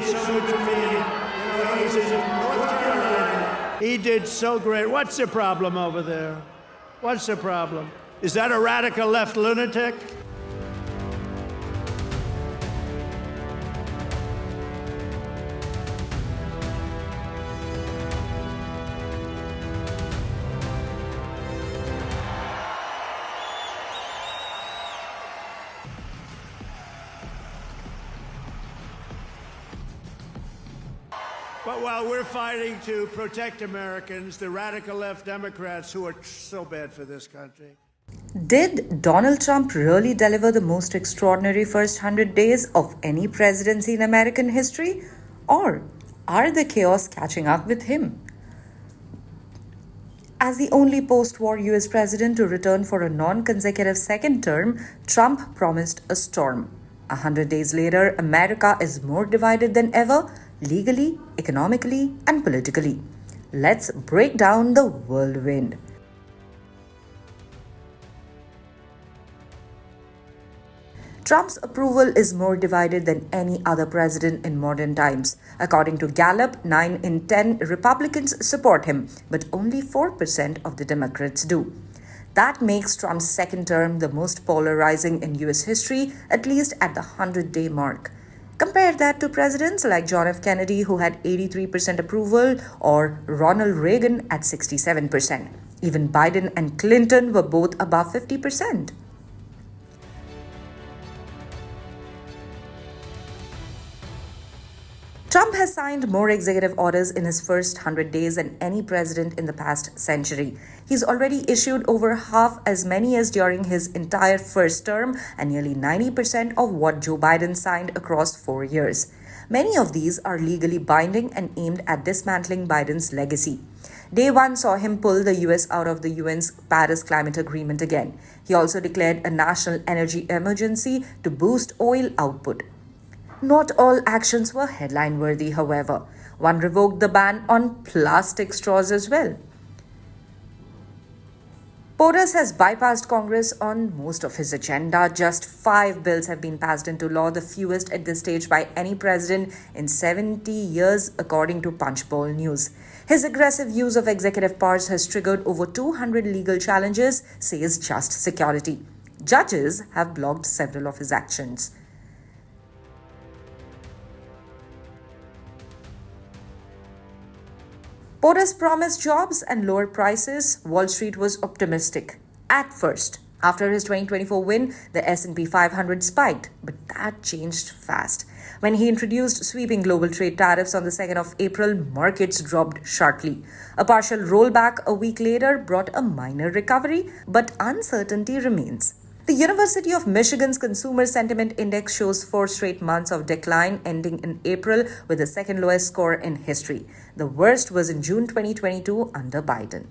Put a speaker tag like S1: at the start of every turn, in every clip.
S1: did so good for me. He's in North Carolina. He did so great. What's the problem over there? What's the problem? Is that a radical left lunatic? But while we're fighting to protect Americans, the radical left Democrats who are so bad for this country.
S2: Did Donald Trump really deliver the most extraordinary first 100 days of any presidency in American history? Or are the chaos catching up with him? As the only post-war US president to return for a non-consecutive second term, Trump promised a storm. 100 days later, America is more divided than ever, legally, economically, and politically. Let's break down the whirlwind. Trump's approval is more divided than any other president in modern times. According to Gallup, 9 in 10 Republicans support him, but only 4% of the Democrats do. That makes Trump's second term the most polarizing in US history, at least at the 100-day mark. Compare that to presidents like John F. Kennedy, who had 83% approval, or Ronald Reagan at 67%. Even Biden and Clinton were both above 50%. Trump has signed more executive orders in his first 100 days than any president in the past century. He's already issued over half as many as during his entire first term and nearly 90% of what Joe Biden signed across 4 years. Many of these are legally binding and aimed at dismantling Biden's legacy. Day one saw him pull the US out of the UN's Paris Climate Agreement again. He also declared a national energy emergency to boost oil output. Not all actions were headline-worthy, however. One revoked the ban on plastic straws as well. POTUS has bypassed Congress on most of his agenda. Just 5 bills have been passed into law, the fewest at this stage by any president in 70 years, according to Punchbowl News. His aggressive use of executive powers has triggered over 200 legal challenges, says Just Security. Judges have blocked several of his actions. POTUS promised jobs and lower prices. Wall Street was optimistic. At first, after his 2024 win, the S&P 500 spiked, but that changed fast. When he introduced sweeping global trade tariffs on the 2nd of April, markets dropped sharply. A partial rollback a week later brought a minor recovery, but uncertainty remains. The University of Michigan's Consumer Sentiment Index shows 4 straight months of decline, ending in April with the second lowest score in history. The worst was in June 2022 under Biden.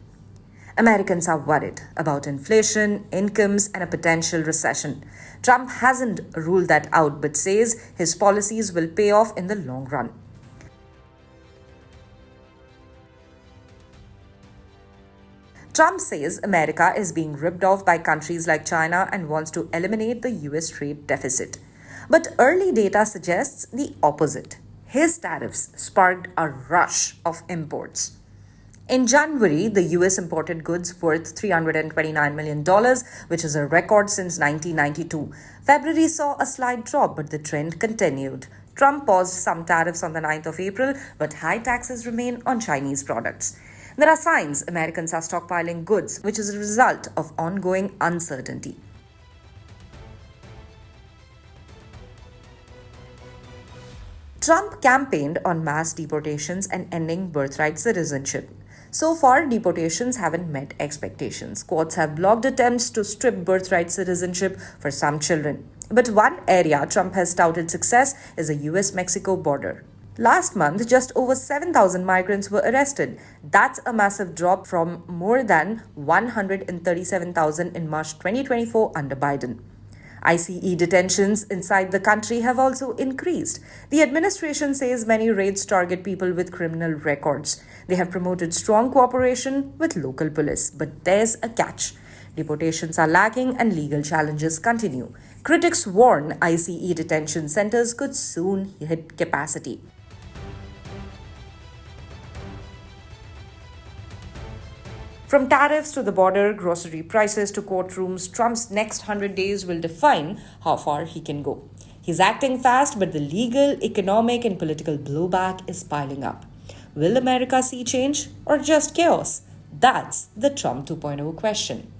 S2: Americans are worried about inflation, incomes, and a potential recession. Trump hasn't ruled that out, but says his policies will pay off in the long run. Trump says America is being ripped off by countries like China and wants to eliminate the US trade deficit. But early data suggests the opposite. His tariffs sparked a rush of imports. In January, the US imported goods worth $329 million, which is a record since 1992. February saw a slight drop, but the trend continued. Trump paused some tariffs on the 9th of April, but high taxes remain on Chinese products. There are signs Americans are stockpiling goods, which is a result of ongoing uncertainty. Trump campaigned on mass deportations and ending birthright citizenship. So far, deportations haven't met expectations. Courts have blocked attempts to strip birthright citizenship for some children. But one area Trump has touted success is the US-Mexico border. Last month, just over 7,000 migrants were arrested. That's a massive drop from more than 137,000 in March 2024 under Biden. ICE detentions inside the country have also increased. The administration says many raids target people with criminal records. They have promoted strong cooperation with local police. But there's a catch. Deportations are lacking and legal challenges continue. Critics warn ICE detention centers could soon hit capacity. From tariffs to the border, grocery prices to courtrooms, Trump's next 100 days will define how far he can go. He's acting fast, but the legal, economic, and political blowback is piling up. Will America see change or just chaos? That's the Trump 2.0 question.